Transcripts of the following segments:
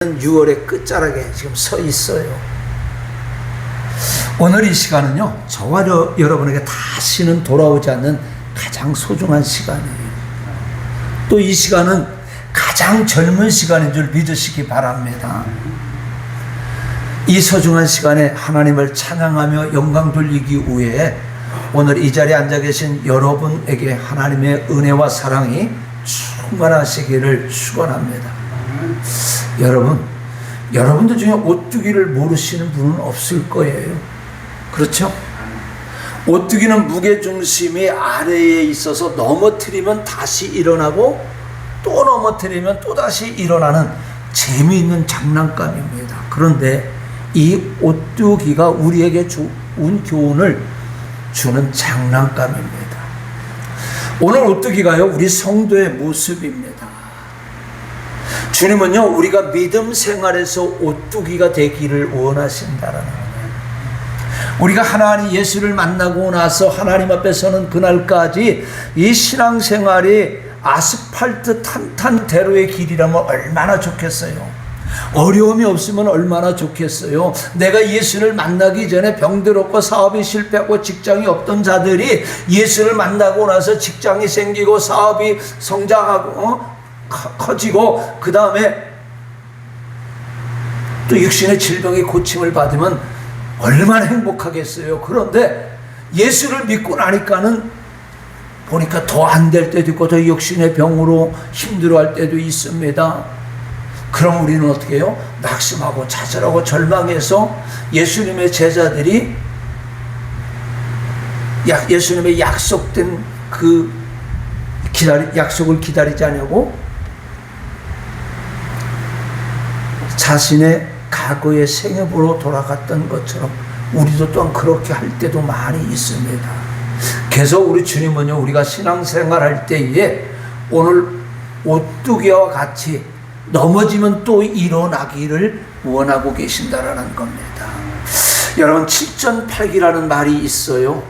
6월의 끝자락에 지금 서 있어요. 오늘 이 시간은요, 저와 여러분에게 다시는 돌아오지 않는 가장 소중한 시간이에요. 또 이 시간은 가장 젊은 시간인 줄 믿으시기 바랍니다. 이 소중한 시간에 하나님을 찬양하며 영광 돌리기 위해 오늘 이 자리에 앉아 계신 여러분에게 하나님의 은혜와 사랑이 충만하시기를 축원합니다. 여러분들 중에 오뚜기를 모르시는 분은 없을 거예요. 그렇죠? 오뚜기는 무게중심이 아래에 있어서 넘어뜨리면 다시 일어나고 또 넘어뜨리면 또다시 일어나는 재미있는 장난감입니다. 그런데 이 오뚜기가 우리에게 좋은 교훈을 주는 장난감입니다. 오늘 오뚜기가요, 우리 성도의 모습입니다. 주님은요, 우리가 믿음 생활에서 오뚜기가 되기를 원하신다라는 거예요. 우리가 하나님 예수를 만나고 나서 하나님 앞에 서는 그날까지 이 신앙생활이 아스팔트 탄탄대로의 길이라면 얼마나 좋겠어요. 어려움이 없으면 얼마나 좋겠어요. 내가 예수를 만나기 전에 병들었고 사업이 실패하고 직장이 없던 자들이 예수를 만나고 나서 직장이 생기고 사업이 성장하고 커지고 그 다음에 또 육신의 질병의 고침을 받으면 얼마나 행복하겠어요. 그런데 예수를 믿고 나니까는 보니까 더 안 될 때도 있고 더 육신의 병으로 힘들어할 때도 있습니다. 그럼 우리는 어떻게 해요? 낙심하고 좌절하고 절망해서 예수님의 제자들이 예수님의 약속된 그 약속을 기다리지 않냐고 자신의 과거의 생애로 돌아갔던 것처럼 우리도 또한 그렇게 할 때도 많이 있습니다. 그래서 우리 주님은요, 우리가 신앙생활 할 때에 오늘 오뚜기와 같이 넘어지면 또 일어나기를 원하고 계신다라는 겁니다. 여러분, 7전8기라는 말이 있어요.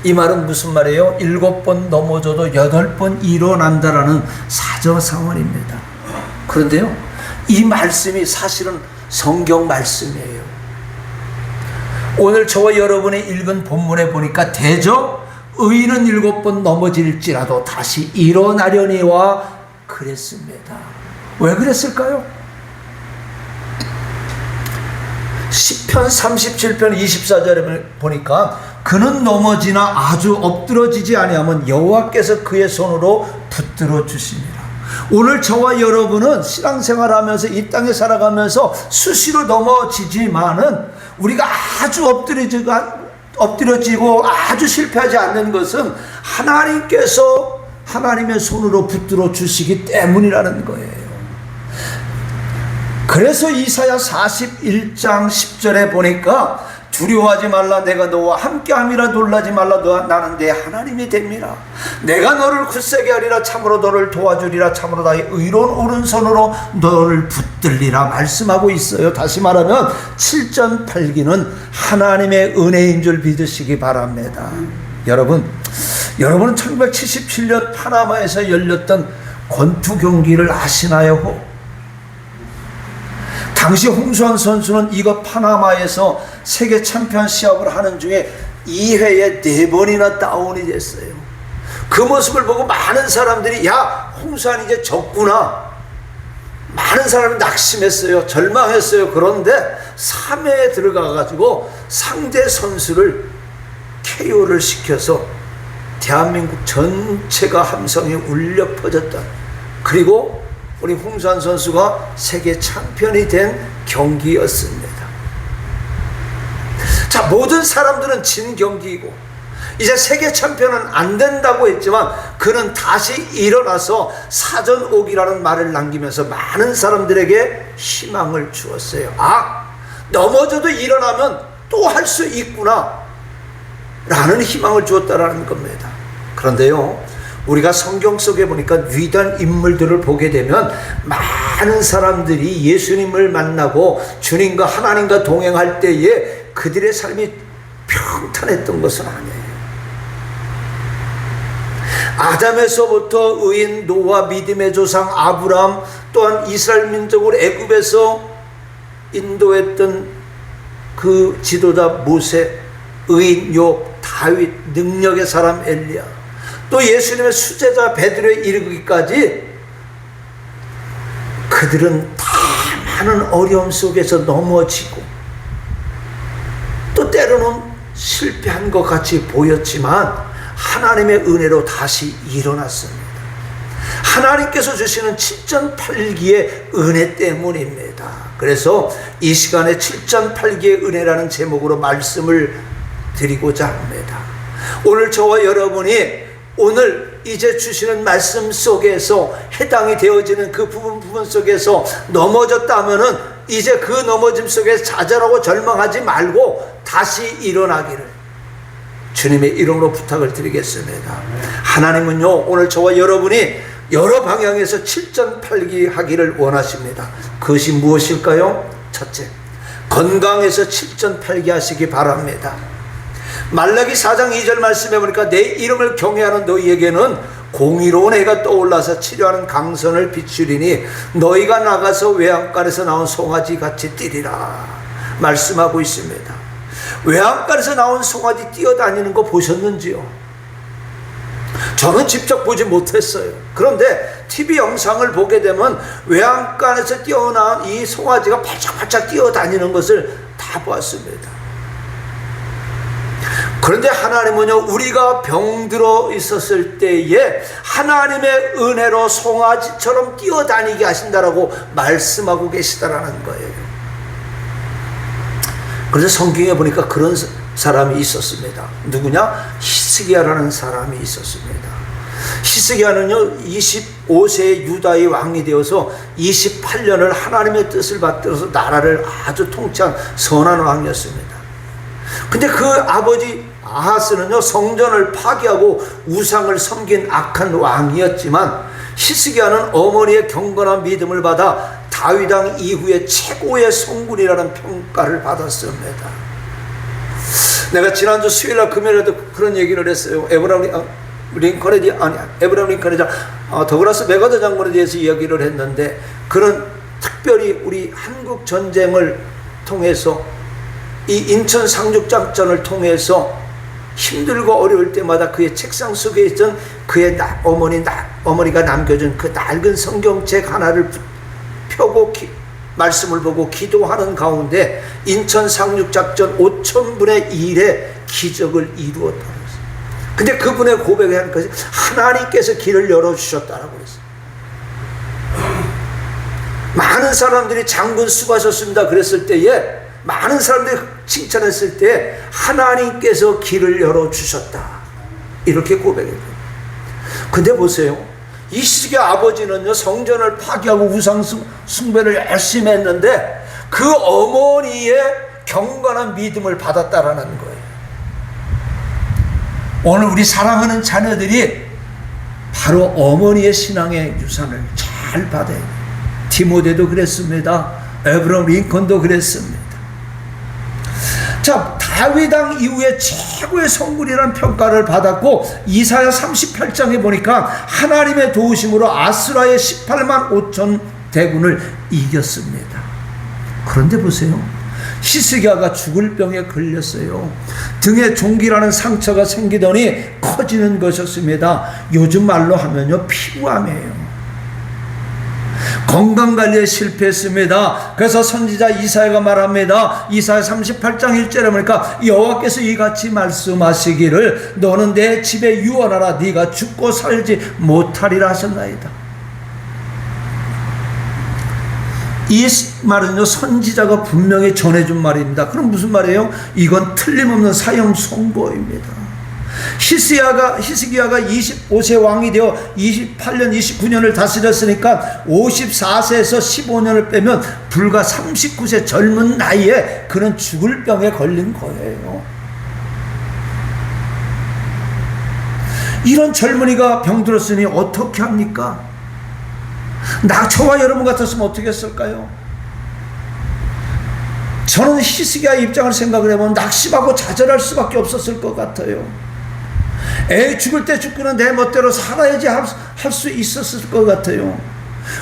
이 말은 무슨 말이에요? 7번 넘어져도 8번 일어난다라는 사정상언입니다. 그런데요, 이 말씀이 사실은 성경 말씀이에요. 오늘 저와 여러분이 읽은 본문에 보니까 대저 의인은 7번 넘어질지라도 다시 일어나려니와 그랬습니다. 왜 그랬을까요? 시편 37편 24절에 보니까 그는 넘어지나 아주 엎드러지지 아니하면 여호와께서 그의 손으로 붙들어 주시니라. 오늘 저와 여러분은 신앙생활하면서 이 땅에 살아가면서 수시로 넘어지지만은 우리가 아주 엎드려지고 아주 실패하지 않는 것은 하나님께서 하나님의 손으로 붙들어 주시기 때문이라는 거예요. 그래서 이사야 41장 10절에 보니까 두려워하지 말라, 내가 너와 함께함이라. 놀라지 말라, 나는 내 하나님이 됨이라. 내가 너를 굳세게 하리라. 참으로 너를 도와주리라. 참으로 나의 의로운 오른손으로 너를 붙들리라 말씀하고 있어요. 다시 말하면 7전8기는 하나님의 은혜인 줄 믿으시기 바랍니다. 여러분은 1977년 파나마에서 열렸던 권투 경기를 아시나요? 당시 홍수환 선수는 이거 파나마에서 세계 챔피언 시합을 하는 중에 2회에 4번이나 다운이 됐어요. 그 모습을 보고 많은 사람들이 야, 홍수환 이제 졌구나. 많은 사람이 낙심했어요. 절망했어요. 그런데 3회에 들어가가지고 상대 선수를 KO를 시켜서 대한민국 전체가 함성이 울려 퍼졌다. 그리고 우리 홍수환 선수가 세계 챔피언이 된 경기였습니다. 자, 모든 사람들은 진 경기이고 이제 세계 챔피언은 안 된다고 했지만 그는 다시 일어나서 사전오기라는 말을 남기면서 많은 사람들에게 희망을 주었어요. 아, 넘어져도 일어나면 또 할 수 있구나 라는 희망을 주었다라는 겁니다. 그런데요, 우리가 성경 속에 보니까 위대한 인물들을 보게 되면 많은 사람들이 예수님을 만나고 주님과 하나님과 동행할 때에 그들의 삶이 평탄했던 것은 아니에요. 아담에서부터 의인 노아, 믿음의 조상 아브람, 또한 이스라엘 민족을 애굽에서 인도했던 그 지도자 모세, 의인 욥, 다윗, 능력의 사람 엘리야, 또 예수님의 수제자 베드로에 이르기까지 그들은 다 많은 어려움 속에서 넘어지고 또 때로는 실패한 것 같이 보였지만 하나님의 은혜로 다시 일어났습니다. 하나님께서 주시는 7전팔기의 은혜 때문입니다. 그래서 이 시간에 7전팔기의 은혜라는 제목으로 말씀을 드리고자 합니다. 오늘 저와 여러분이 오늘 이제 주시는 말씀 속에서 해당이 되어지는 그 부분 속에서 넘어졌다면은 이제 그 넘어짐 속에서 좌절하고 절망하지 말고 다시 일어나기를 주님의 이름으로 부탁을 드리겠습니다. 하나님은요, 오늘 저와 여러분이 여러 방향에서 7전팔기 하기를 원하십니다. 그것이 무엇일까요? 첫째, 건강해서 7전팔기 하시기 바랍니다. 말라기 4장 2절 말씀해 보니까 내 이름을 경외하는 너희에게는 공의로운 해가 떠올라서 치료하는 강선을 비추리니 너희가 나가서 외양간에서 나온 송아지 같이 뛰리라 말씀하고 있습니다. 외양간에서 나온 송아지 뛰어다니는 거 보셨는지요? 저는 직접 보지 못했어요. 그런데 TV 영상을 보게 되면 외양간에서 뛰어나온 이 송아지가 발짝발짝 뛰어다니는 것을 다 보았습니다. 그런데 하나님은요, 우리가 병들어 있었을 때에 하나님의 은혜로 송아지처럼 뛰어다니게 하신다라고 말씀하고 계시다라는 거예요. 그래서 성경에 보니까 그런 사람이 있었습니다. 누구냐? 히스기야라는 사람이 있었습니다. 히스기야는요, 25세의 유다의 왕이 되어서 28년을 하나님의 뜻을 받들어서 나라를 아주 통치한 선한 왕이었습니다. 근데 그 아버지 아하스는요, 성전을 파괴하고 우상을 섬긴 악한 왕이었지만 히스기야는 어머니의 경건한 믿음을 받아 다윗 왕 이후에 최고의 성군이라는 평가를 받았습니다. 내가 지난주 수요일날 금요일에도 그런 얘기를 했어요. 에브라임 링컨에 더글라스 메가더 장군에 대해서 이야기를 했는데, 그런 특별히 우리 한국 전쟁을 통해서 이 인천 상륙작전을 통해서 힘들고 어려울 때마다 그의 책상 속에 있던 그의 어머니가 남겨준 그 낡은 성경책 하나를 펴고 말씀을 보고 기도하는 가운데 인천 상륙작전 5,000분의 1의 기적을 이루었다고 했어요. 근데 그분의 고백을 하는 것이 하나님께서 길을 열어주셨다라고 했어요. 많은 사람들이 장군 수고하셨습니다 그랬을 때에, 많은 사람들이 칭찬했을 때 하나님께서 길을 열어주셨다 이렇게 고백했어요. 근데 보세요, 이 시기의 아버지는요, 성전을 파괴하고 우상 숭배를 열심히 했는데 그 어머니의 경건한 믿음을 받았다라는 거예요. 오늘 우리 사랑하는 자녀들이 바로 어머니의 신앙의 유산을 잘 받아야 돼요. 디모데도 그랬습니다. 에브라임 링컨도 그랬습니다. 자, 다윗 왕 이후에 최고의 성군이라는 평가를 받았고, 이사야 38장에 보니까 하나님의 도우심으로 아수라의 18만 5천 대군을 이겼습니다. 그런데 보세요, 히스기야가 죽을 병에 걸렸어요. 등에 종기라는 상처가 생기더니 커지는 것이었습니다. 요즘 말로 하면요, 피부암이에요. 건강관리에 실패했습니다. 그래서 선지자 이사야가 말합니다. 이사야 38장 1절에 보니까 여호와께서 이같이 말씀하시기를 너는 내 집에 유언하라 네가 죽고 살지 못하리라 하셨나이다. 이 말은요, 선지자가 분명히 전해준 말입니다. 그럼 무슨 말이에요? 이건 틀림없는 사형 선고입니다. 히스기야가 25세 왕이 되어 28년 29년을 다스렸으니까 54세에서 15년을 빼면 불과 39세 젊은 나이에 그는 죽을 병에 걸린 거예요. 이런 젊은이가 병들었으니 어떻게 합니까? 저와 여러분 같았으면 어떻게 했을까요? 저는 히스기야의 입장을 생각을 해보면 낙심하고 좌절할 수밖에 없었을 것 같아요. 죽을 때 죽기는 내 멋대로 살아야지 할 수 있었을 것 같아요.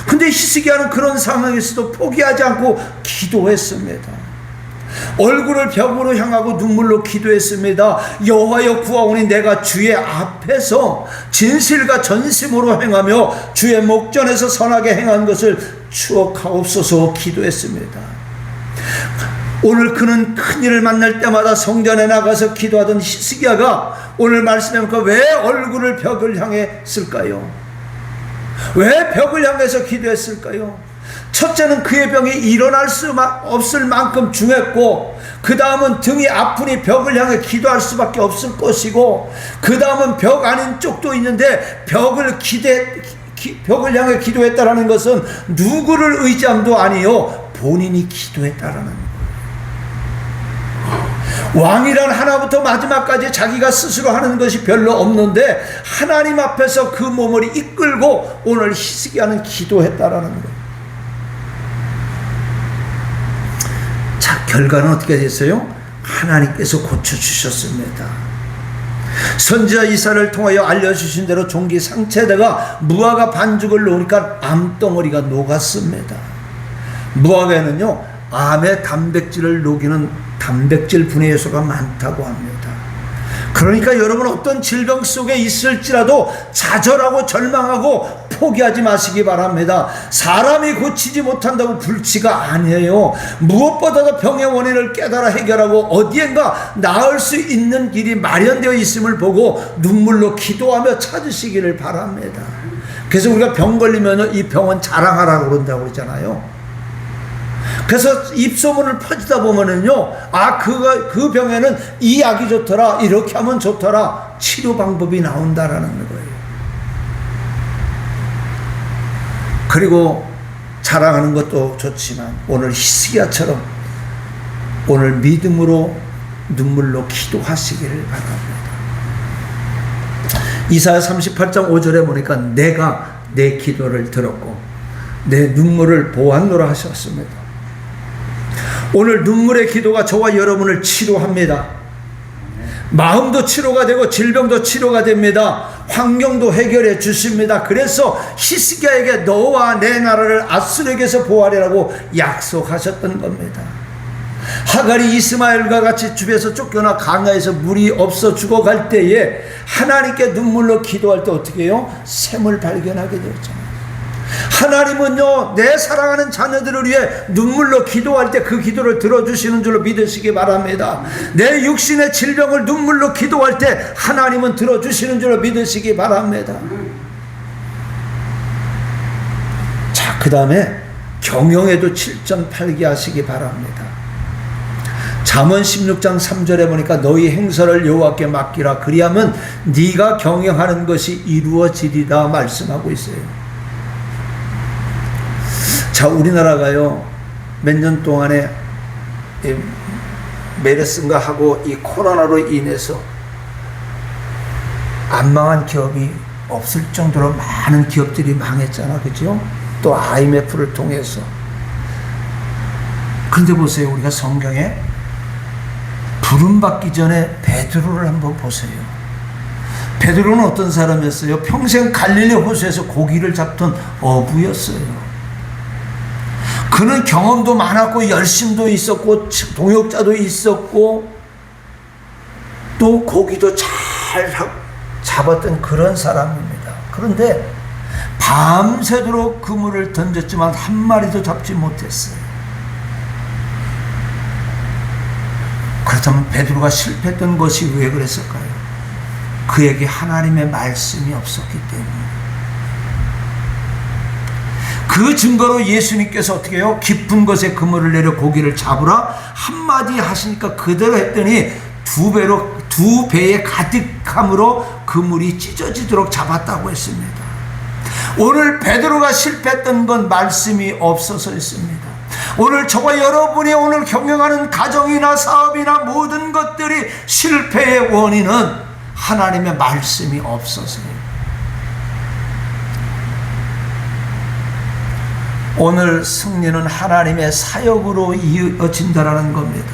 근데 히스기야는 그런 상황에서도 포기하지 않고 기도했습니다. 얼굴을 벽으로 향하고 눈물로 기도했습니다. 여호와여 구하오니 내가 주의 앞에서 진실과 전심으로 행하며 주의 목전에서 선하게 행한 것을 추억하옵소서 기도했습니다. 오늘 그는 큰일을 만날 때마다 성전에 나가서 기도하던 히스기야가 오늘 말씀해 보니까 왜 얼굴을 벽을 향해 쓸까요? 왜 벽을 향해서 기도했을까요? 첫째는 그의 병이 일어날 수 없을 만큼 중했고, 그 다음은 등이 아프니 벽을 향해 기도할 수밖에 없을 것이고, 그 다음은 벽 아닌 쪽도 있는데 벽을 향해 기도했다라는 것은 누구를 의지함도 아니요 본인이 기도했다라는 거예요. 왕이란 하나부터 마지막까지 자기가 스스로 하는 것이 별로 없는데 하나님 앞에서 그 몸을 이끌고 오늘 히스기야는 기도했다라는 거예요. 자, 결과는 어떻게 됐어요? 하나님께서 고쳐주셨습니다. 선지자 이사야를 통하여 알려주신 대로 종기 상체에다가 무화과 반죽을 놓으니까 암덩어리가 녹았습니다. 무화과에는요 암의 단백질을 녹이는 단백질 분해 요소가 많다고 합니다. 그러니까 여러분 어떤 질병 속에 있을지라도 좌절하고 절망하고 포기하지 마시기 바랍니다. 사람이 고치지 못한다고 불치가 아니에요. 무엇보다도 병의 원인을 깨달아 해결하고 어디엔가 나을 수 있는 길이 마련되어 있음을 보고 눈물로 기도하며 찾으시기를 바랍니다. 그래서 우리가 병 걸리면 이 병은 자랑하라고 그런다고 그러잖아요. 그래서 입소문을 퍼지다 보면은요, 그 병에는 이 약이 좋더라, 이렇게 하면 좋더라, 치료 방법이 나온다라는 거예요. 그리고 자랑하는 것도 좋지만 오늘 히스기야처럼 오늘 믿음으로 눈물로 기도하시기를 바랍니다. 이사야 38장 5절에 보니까 내가 내 기도를 들었고 내 눈물을 보았노라 하셨습니다. 오늘 눈물의 기도가 저와 여러분을 치료합니다. 마음도 치료가 되고 질병도 치료가 됩니다. 환경도 해결해 주십니다. 그래서 히스기야에게 너와 내 나라를 아수르에게서 보호하리라고 약속하셨던 겁니다. 하갈이 이스마엘과 같이 집에서 쫓겨나 강야에서 물이 없어 죽어갈 때에 하나님께 눈물로 기도할 때 어떻게 해요? 샘을 발견하게 되었잖아요. 하나님은요 내 사랑하는 자녀들을 위해 눈물로 기도할 때 그 기도를 들어주시는 줄로 믿으시기 바랍니다. 내 육신의 질병을 눈물로 기도할 때 하나님은 들어주시는 줄로 믿으시기 바랍니다. 자, 그 다음에 경영에도 7.8기 하시기 바랍니다. 잠언 16장 3절에 보니까 너희 행설을 여호와께 맡기라 그리하면 네가 경영하는 것이 이루어지리라 말씀하고 있어요. 자, 우리나라가요 몇 년 동안에 메르스인가 하고 이 코로나로 인해서 안 망한 기업이 없을 정도로 많은 기업들이 망했잖아, 그죠? 또 IMF를 통해서. 근데 보세요, 우리가 성경에 부름받기 전에 베드로를 한번 보세요. 베드로는 어떤 사람이었어요? 평생 갈릴리 호수에서 고기를 잡던 어부였어요. 그는 경험도 많았고 열심도 있었고 동역자도 있었고 또 고기도 잘 잡았던 그런 사람입니다. 그런데 밤새도록 그물을 던졌지만 한 마리도 잡지 못했어요. 그렇다면 베드로가 실패했던 것이 왜 그랬을까요? 그에게 하나님의 말씀이 없었기 때문에. 그 증거로 예수님께서 어떻게 해요? 깊은 곳에 그물을 내려 고기를 잡으라 한마디 하시니까 그대로 했더니 두 배에 가득함으로 그물이 찢어지도록 잡았다고 했습니다. 오늘 베드로가 실패했던 건 말씀이 없어서였습니다. 오늘 저와 여러분이 오늘 경영하는 가정이나 사업이나 모든 것들이 실패의 원인은 하나님의 말씀이 없어서예요. 오늘 승리는 하나님의 사역으로 이어진다라는 겁니다.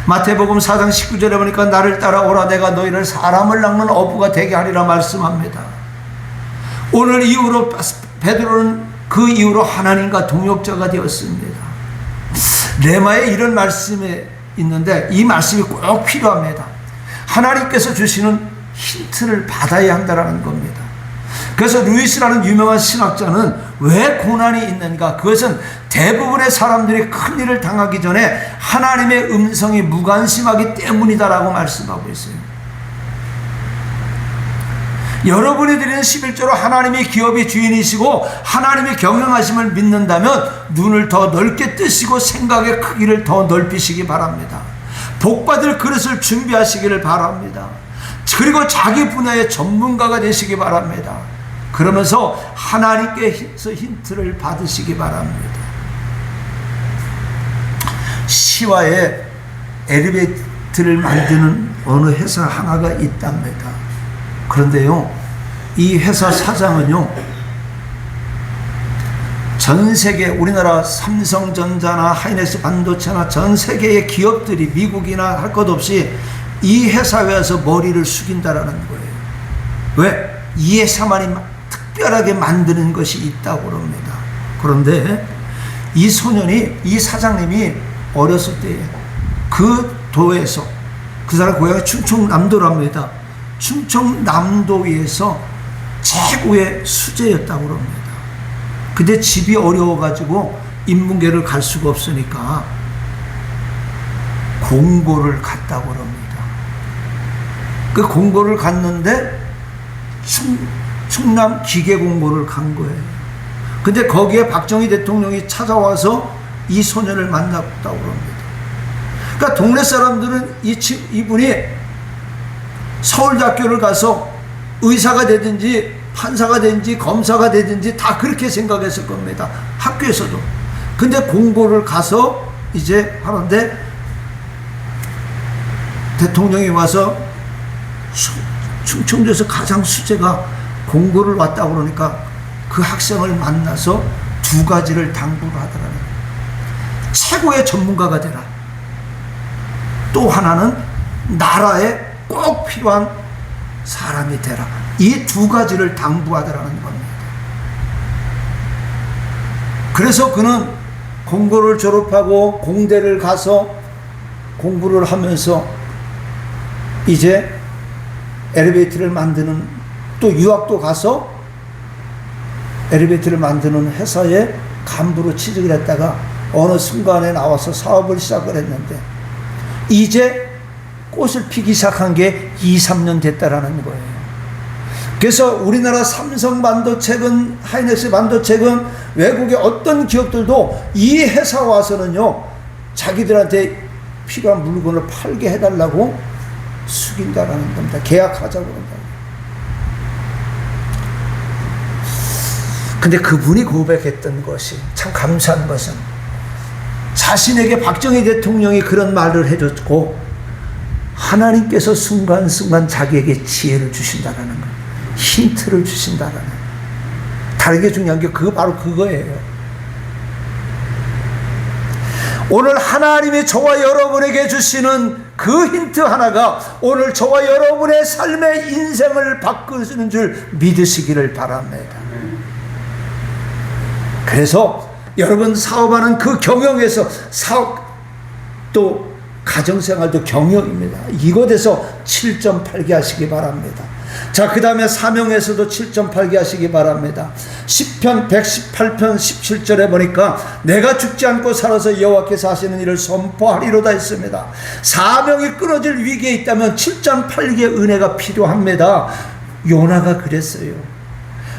마태복음 4장 19절에 보니까 나를 따라오라 내가 너희를 사람을 낚는 어부가 되게 하리라 말씀합니다. 오늘 이후로 베드로는 그 이후로 하나님과 동역자가 되었습니다. 레마에 이런 말씀이 있는데 이 말씀이 꼭 필요합니다. 하나님께서 주시는 힌트를 받아야 한다는 겁니다. 그래서 루이스라는 유명한 신학자는 왜 고난이 있는가? 그것은 대부분의 사람들이 큰일을 당하기 전에 하나님의 음성이 무관심하기 때문이다라고 말씀하고 있어요. 여러분이 드리는 11조로 하나님이 기업의 주인이시고 하나님의 경영하심을 믿는다면 눈을 더 넓게 뜨시고 생각의 크기를 더 넓히시기 바랍니다. 복받을 그릇을 준비하시기를 바랍니다. 그리고 자기 분야의 전문가가 되시기 바랍니다. 그러면서 하나님께서 힌트를 받으시기 바랍니다. 시와에 엘리베이터를 만드는 어느 회사 하나가 있답니다. 그런데요, 이 회사 사장은요, 전 세계 우리나라 삼성전자나 하이닉스 반도체나 전 세계의 기업들이 미국이나 할 것 없이 이 회사에서 머리를 숙인다라는 거예요. 왜? 이 회사만이 특별하게 만드는 것이 있다고 그럽니다. 그런데 이 소년이, 이 사장님이 어렸을 때에 그 도에서, 그 사람 고향이 충청남도랍니다. 충청남도에서 최고의 수재였다고 그럽니다. 근데 집이 어려워가지고 인문계를 갈 수가 없으니까 공고를 갔다고 그럽니다. 그 공고를 갔는데 충남 기계공고를 간 거예요. 근데 거기에 박정희 대통령이 찾아와서 이 소년을 만났다고 그럽니다. 그러니까 동네 사람들은 이분이 서울대학교를 가서 의사가 되든지 판사가 되든지 검사가 되든지 다 그렇게 생각했을 겁니다. 학교에서도. 근데 공고를 가서 이제 하는데 대통령이 와서 충청도에서 가장 수재가 공고를 왔다고 그러니까 그 학생을 만나서 두 가지를 당부를 하더라고요. 최고의 전문가가 되라. 또 하나는 나라에 꼭 필요한 사람이 되라. 이 두 가지를 당부하더라는 겁니다. 그래서 그는 공고를 졸업하고 공대를 가서 공부를 하면서 이제 엘리베이터를 만드는, 또 유학도 가서 엘리베이터를 만드는 회사에 간부로 취직을 했다가 어느 순간에 나와서 사업을 시작을 했는데 이제 꽃을 피기 시작한 게 2, 3년 됐다라는 거예요. 그래서 우리나라 삼성 반도체건 하이닉스 반도체건 외국의 어떤 기업들도 이 회사 와서는요, 자기들한테 필요한 물건을 팔게 해달라고 숙인다라는 겁니다. 계약하자고 그런다. 근데 그분이 고백했던 것이 참 감사한 것은 자신에게 박정희 대통령이 그런 말을 해줬고 하나님께서 순간순간 자기에게 지혜를 주신다라는 거예요. 힌트를 주신다라는. 다르게 중요한 게 바로 그거예요. 오늘 하나님이 저와 여러분에게 주시는 그 힌트 하나가 오늘 저와 여러분의 삶의 인생을 바꾸는 줄 믿으시기를 바랍니다. 그래서 여러분 사업하는 그 경영에서 사업 또 가정생활도 경영입니다. 이곳에서 7.8개 하시기 바랍니다. 자, 그 다음에 사명에서도 7.8개 하시기 바랍니다. 10편 118편 17절에 보니까 내가 죽지 않고 살아서 여호와께서 하시는 일을 선포하리로다 했습니다. 사명이 끊어질 위기에 있다면 7.8개의 은혜가 필요합니다. 요나가 그랬어요.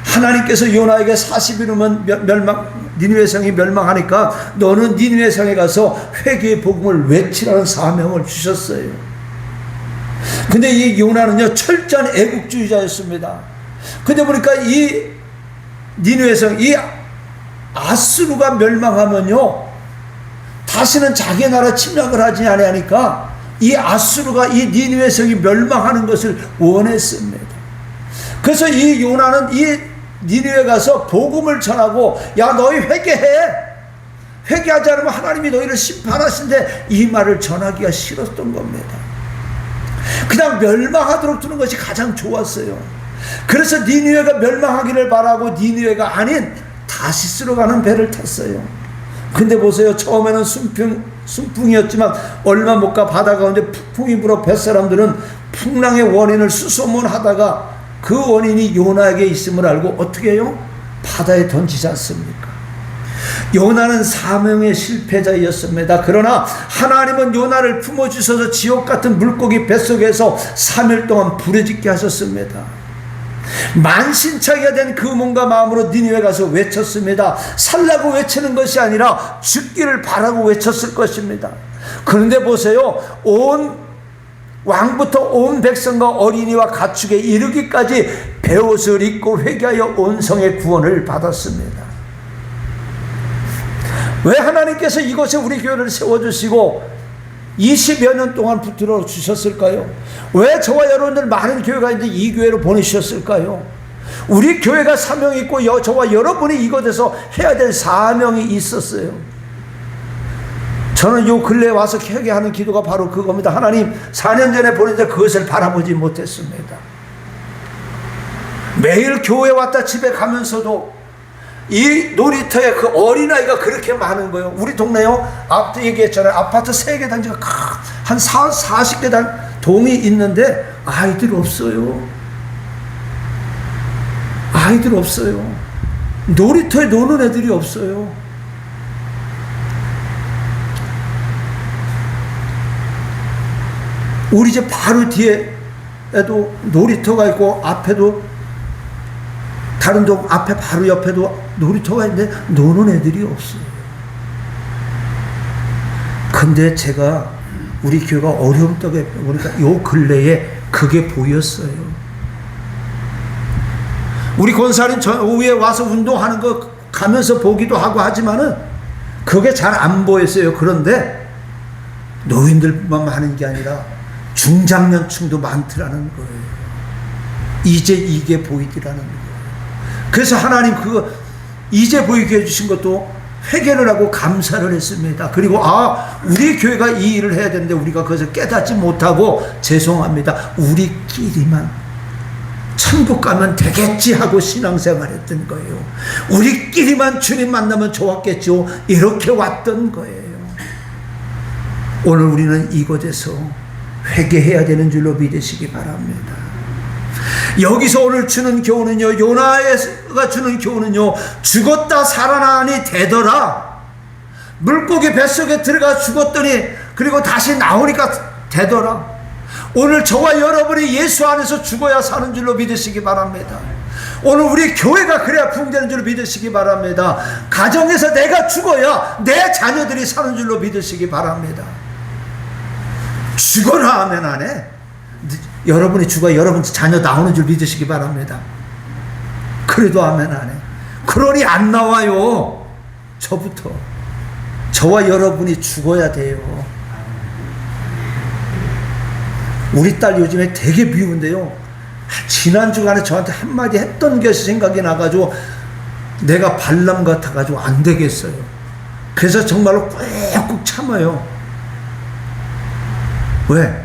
하나님께서 요나에게 40일 후면 니느웨 성이 멸망하니까 너는 니느웨 성에 가서 회개의 복음을 외치라는 사명을 주셨어요. 근데 이 요나는요, 철저한 애국주의자였습니다. 근데 보니까 이 니느웨 성, 이 아수르가 멸망하면요, 다시는 자기 나라 침략을 하지 아니하니까 이 아수르가 이 니느웨 성이 멸망하는 것을 원했습니다. 그래서 이 요나는 이 니느웨 가서 복음을 전하고, 야 너희 회개해, 회개하지 않으면 하나님이 너희를 심판하신대, 이 말을 전하기가 싫었던 겁니다. 그냥 멸망하도록 두는 것이 가장 좋았어요. 그래서 니느웨가 멸망하기를 바라고 니느웨가 아닌 다시스로 가는 배를 탔어요. 근데 보세요. 처음에는 순풍이었지만 얼마 못 가 바다 가운데 풍풍이 불어 뱃사람들은 풍랑의 원인을 수소문하다가 그 원인이 요나에게 있음을 알고 어떻게 해요? 바다에 던지지 않습니까? 요나는 사명의 실패자였습니다. 그러나 하나님은 요나를 품어주셔서 지옥 같은 물고기 뱃속에서 3일 동안 부르짖게 하셨습니다. 만신창이가 된 그 몸과 마음으로 니느웨 가서 외쳤습니다. 살라고 외치는 것이 아니라 죽기를 바라고 외쳤을 것입니다. 그런데 보세요. 온 왕부터 온 백성과 어린이와 가축에 이르기까지 베옷을 입고 회개하여 온 성의 구원을 받았습니다. 왜 하나님께서 이곳에 우리 교회를 세워주시고 20여 년 동안 붙들어 주셨을까요? 왜 저와 여러분들 많은 교회가 있는데 이 교회로 보내주셨을까요? 우리 교회가 사명이 있고 저와 여러분이 이곳에서 해야 될 사명이 있었어요. 저는 요 근래에 와서 회개하는 기도가 바로 그겁니다. 하나님, 4년 전에 보냈는데 그것을 바라보지 못했습니다. 매일 교회 왔다 집에 가면서도 이 놀이터에 그 어린아이가 그렇게 많은 거예요. 우리 동네요, 앞도 얘기했잖아요. 아파트 3개 단지가 한 40개 동이 있는데 아이들 없어요. 아이들 없어요. 놀이터에 노는 애들이 없어요. 우리 집 바로 뒤에도 놀이터가 있고 앞에도 다른 동 앞에 바로 옆에도 놀이터가 있는데 노는 애들이 없어요. 근데 제가 우리 교회가 어려움 떡에 보니까 요 근래에 그게 보였어요. 우리 권사님 저 오후에 와서 운동하는 거 가면서 보기도 하고 하지만은 그게 잘 안 보였어요. 그런데 노인들만 하는 게 아니라 중장년층도 많더라는 거예요. 이제 이게 보이더라는 거예요. 그래서 하나님 그거 이제 보이게 해주신 것도 회개를 하고 감사를 했습니다. 그리고 우리 교회가 이 일을 해야 되는데 우리가 그것을 깨닫지 못하고 죄송합니다. 우리끼리만 천국 가면 되겠지 하고 신앙생활 했던 거예요. 우리끼리만 주님 만나면 좋았겠죠. 이렇게 왔던 거예요. 오늘 우리는 이곳에서 회개해야 되는 줄로 믿으시기 바랍니다. 여기서 오늘 주는 교훈은요, 요나가 주는 교훈은요, 죽었다 살아나니 되더라. 물고기 뱃속에 들어가 죽었더니 그리고 다시 나오니까 되더라. 오늘 저와 여러분이 예수 안에서 죽어야 사는 줄로 믿으시기 바랍니다. 오늘 우리 교회가 그래야 부흥되는 줄로 믿으시기 바랍니다. 가정에서 내가 죽어야 내 자녀들이 사는 줄로 믿으시기 바랍니다. 죽어라 하면 안 해. 여러분이 죽어야 여러분 자녀 나오는 줄 믿으시기 바랍니다. 그래도 하면 안 해. 그러니 안 나와요. 저부터. 저와 여러분이 죽어야 돼요. 우리 딸 요즘에 되게 미운데요, 지난 주간에 저한테 한마디 했던 것이 생각이 나가지고 내가 발람 같아가지고 안 되겠어요. 그래서 정말로 꾹꾹 참아요. 왜?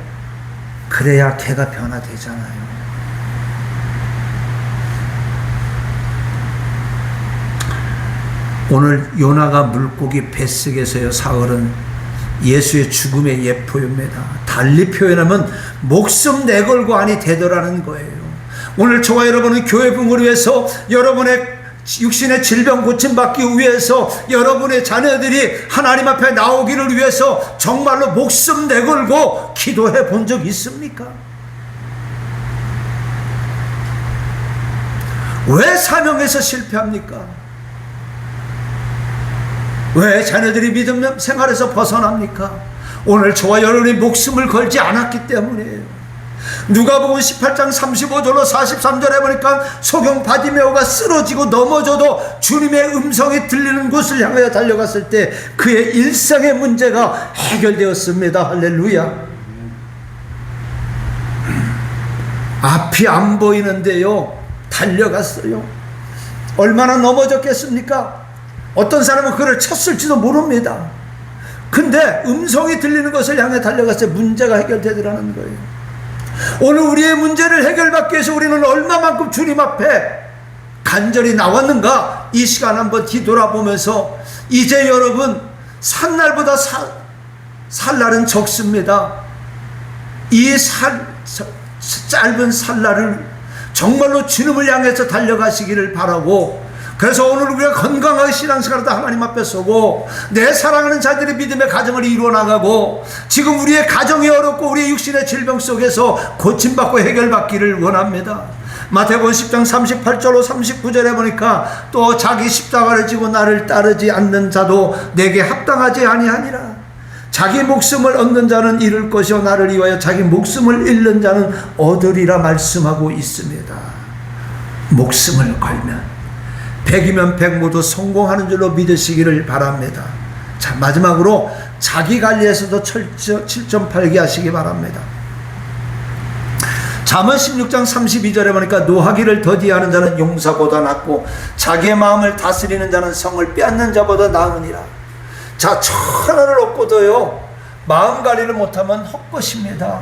그래야 걔가 변화되잖아요. 오늘 요나가 물고기 뱃속에서의 사흘은 예수의 죽음의 예표입니다. 달리 표현하면 목숨 내걸고 하니 되더라는 거예요. 오늘 저와 여러분은 교회 부흥을 위해서, 여러분의 육신의 질병 고침받기 위해서, 여러분의 자녀들이 하나님 앞에 나오기를 위해서 정말로 목숨 내걸고 기도해 본 적 있습니까? 왜 사명에서 실패합니까? 왜 자녀들이 믿음 생활에서 벗어납니까? 오늘 저와 여러분이 목숨을 걸지 않았기 때문이에요. 누가복음 18장 35절로 43절에 보니까 소경 바디메오가 쓰러지고 넘어져도 주님의 음성이 들리는 곳을 향하여 달려갔을 때 그의 일상의 문제가 해결되었습니다. 할렐루야. 앞이 안 보이는데요, 달려갔어요. 얼마나 넘어졌겠습니까? 어떤 사람은 그를 쳤을지도 모릅니다. 근데 음성이 들리는 것을 향해 달려갔어요. 문제가 해결되더라는 거예요. 오늘 우리의 문제를 해결받기 위해서 우리는 얼마만큼 주님 앞에 간절히 나왔는가? 이 시간 한번 뒤돌아보면서 이제 여러분 산날보다 살날은 적습니다. 이 짧은 살날을 정말로 주님을 향해서 달려가시기를 바라고, 그래서 오늘 우리가 건강하게 신앙생활을 다 하나님 앞에 서고 내 사랑하는 자들의 믿음의 가정을 이루어나가고, 지금 우리의 가정이 어렵고 우리의 육신의 질병 속에서 고침받고 해결받기를 원합니다. 마태복음 10장 38절로 39절에 보니까 또 자기 십자가를 지고 나를 따르지 않는 자도 내게 합당하지 아니하니라. 자기 목숨을 얻는 자는 잃을 것이요 나를 위하여 자기 목숨을 잃는 자는 얻으리라 말씀하고 있습니다. 목숨을 걸면 100이면 100 모두 성공하는 줄로 믿으시기를 바랍니다. 자, 마지막으로 자기 관리에서도 7.8개 하시기 바랍니다. 잠언 16장 32절에 보니까 노하기를 더디하는 자는 용사보다 낫고 자기의 마음을 다스리는 자는 성을 빼앗는 자보다 나으니라. 자, 천하를 얻고도요 마음 관리를 못하면 헛것입니다.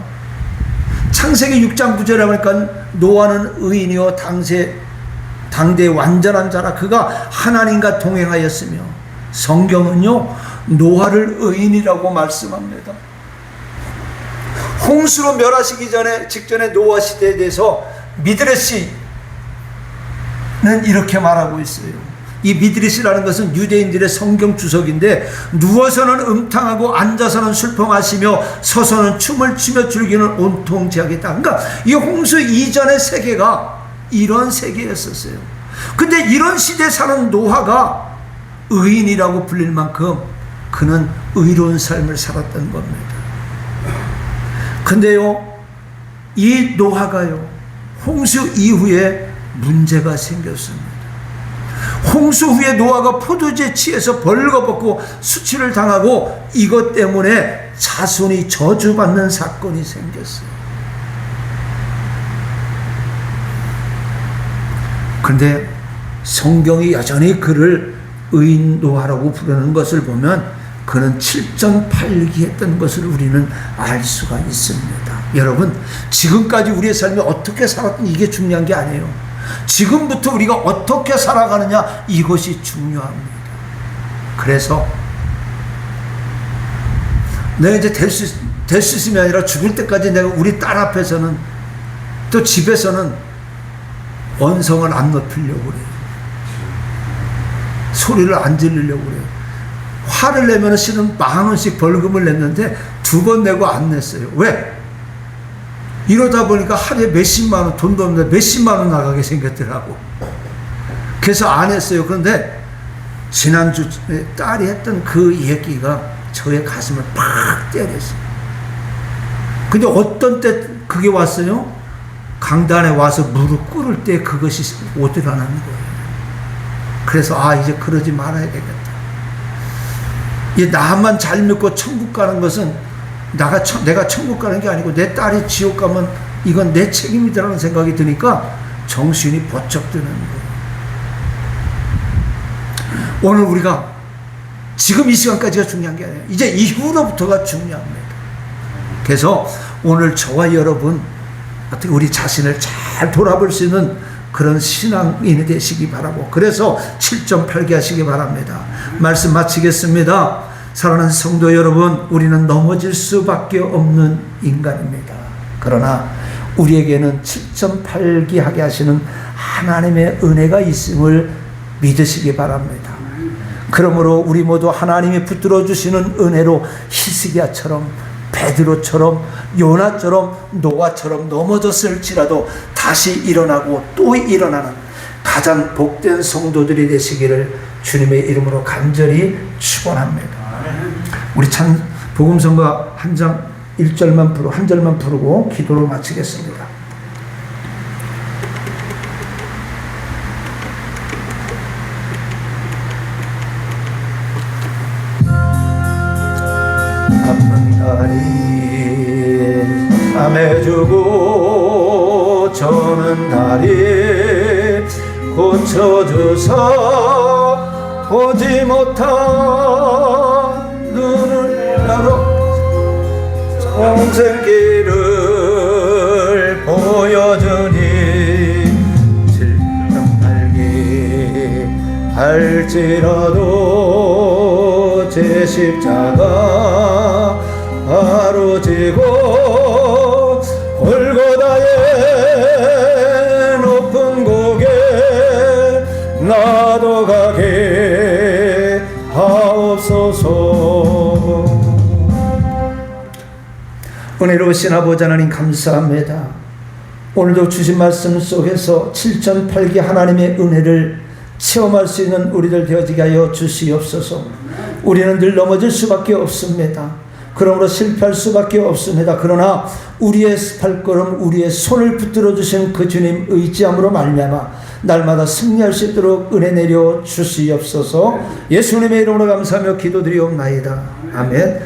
창세기 6장 9절에 보니까 노아는 의인이요 당대의 완전한 자라 그가 하나님과 동행하였으며, 성경은요 노아를 의인이라고 말씀합니다. 홍수로 멸하시기 직전에 노아 시대에 대해서 미드레시는 이렇게 말하고 있어요. 이 미드레시라는 것은 유대인들의 성경 주석인데, 누워서는 음탕하고 앉아서는 술펑하시며 서서는 춤을 추며 즐기는 온통 제하겠다. 그러니까 이 홍수 이전의 세계가 이런 세계였었어요. 근데 이런 시대에 사는 노아가 의인이라고 불릴 만큼 그는 의로운 삶을 살았던 겁니다. 근데요 이 노아가요 홍수 이후에 문제가 생겼습니다. 홍수 후에 노아가 포도주에 취해서 벌거벗고 수치를 당하고 이것 때문에 자손이 저주받는 사건이 생겼어요. 그런데 성경이 여전히 그를 의인 노아라고 부르는 것을 보면 그는 7.8기 했던 것을 우리는 알 수가 있습니다. 여러분, 지금까지 우리의 삶이 어떻게 살았든 이게 중요한 게 아니에요. 지금부터 우리가 어떻게 살아가느냐, 이것이 중요합니다. 그래서 내가 이제 될 수 있음이 아니라 죽을 때까지 내가 우리 딸 앞에서는 또 집에서는 언성을 안 높이려고 그래요. 소리를 안 지르려고 그래요. 화를 내면 실은 10,000원씩 벌금을 냈는데 2번 내고 안 냈어요. 왜? 이러다 보니까 하루에 몇십만 원, 돈도 없는데 몇십만 원 나가게 생겼더라고. 그래서 안 했어요. 그런데 지난주 딸이 했던 그 얘기가 저의 가슴을 팍 때렸어요. 근데 어떤 때 그게 왔어요? 강단에 와서 무릎 꿇을 때 그것이 오더라는 거예요. 그래서 이제 그러지 말아야 되겠다. 나만 잘 믿고 천국 가는 것은 내가 천국 가는 게 아니고 내 딸이 지옥 가면 이건 내 책임이라는 생각이 드니까 정신이 번쩍 드는 거예요. 오늘 우리가 지금 이 시간까지가 중요한 게 아니에요. 이제 이후로부터가 중요합니다. 그래서 오늘 저와 여러분 어떻게 우리 자신을 잘 돌아볼 수 있는 그런 신앙인이 되시기 바라고, 그래서 7.8개 하시기 바랍니다. 말씀 마치겠습니다. 사랑하는 성도 여러분, 우리는 넘어질 수밖에 없는 인간입니다. 그러나 우리에게는 7.8기 하게 하시는 하나님의 은혜가 있음을 믿으시기 바랍니다. 그러므로 우리 모두 하나님이 붙들어 주시는 은혜로 히스기야처럼, 베드로처럼, 요나처럼, 노아처럼 넘어졌을지라도 다시 일어나고 또 일어나는 가장 복된 성도들이 되시기를 주님의 이름으로 간절히 축원합니다. 우리 복음성가 한 절만 부르고 기도를 마치겠습니다. 아픈 다리 감해주고 저는 다리 고쳐주사 보지 못한 눈을 열어 평생길을 보여주니 7.8기 할지라도 제 십자가 바로 지고 골고다의 높은 고개 나도 가게 하옵소서. 은혜로우신 아버지 하나님 감사합니다. 오늘도 주신 말씀 속에서 7,800기 하나님의 은혜를 체험할 수 있는 우리들 되어지게 하여 주시옵소서. 우리는 늘 넘어질 수밖에 없습니다. 그러므로 실패할 수밖에 없습니다. 그러나 우리의 발걸음, 우리의 손을 붙들어 주신 그 주님 의지함으로 말미암아 날마다 승리할 수 있도록 은혜 내려 주시옵소서. 예수님의 이름으로 감사하며 기도드리옵나이다. 아멘.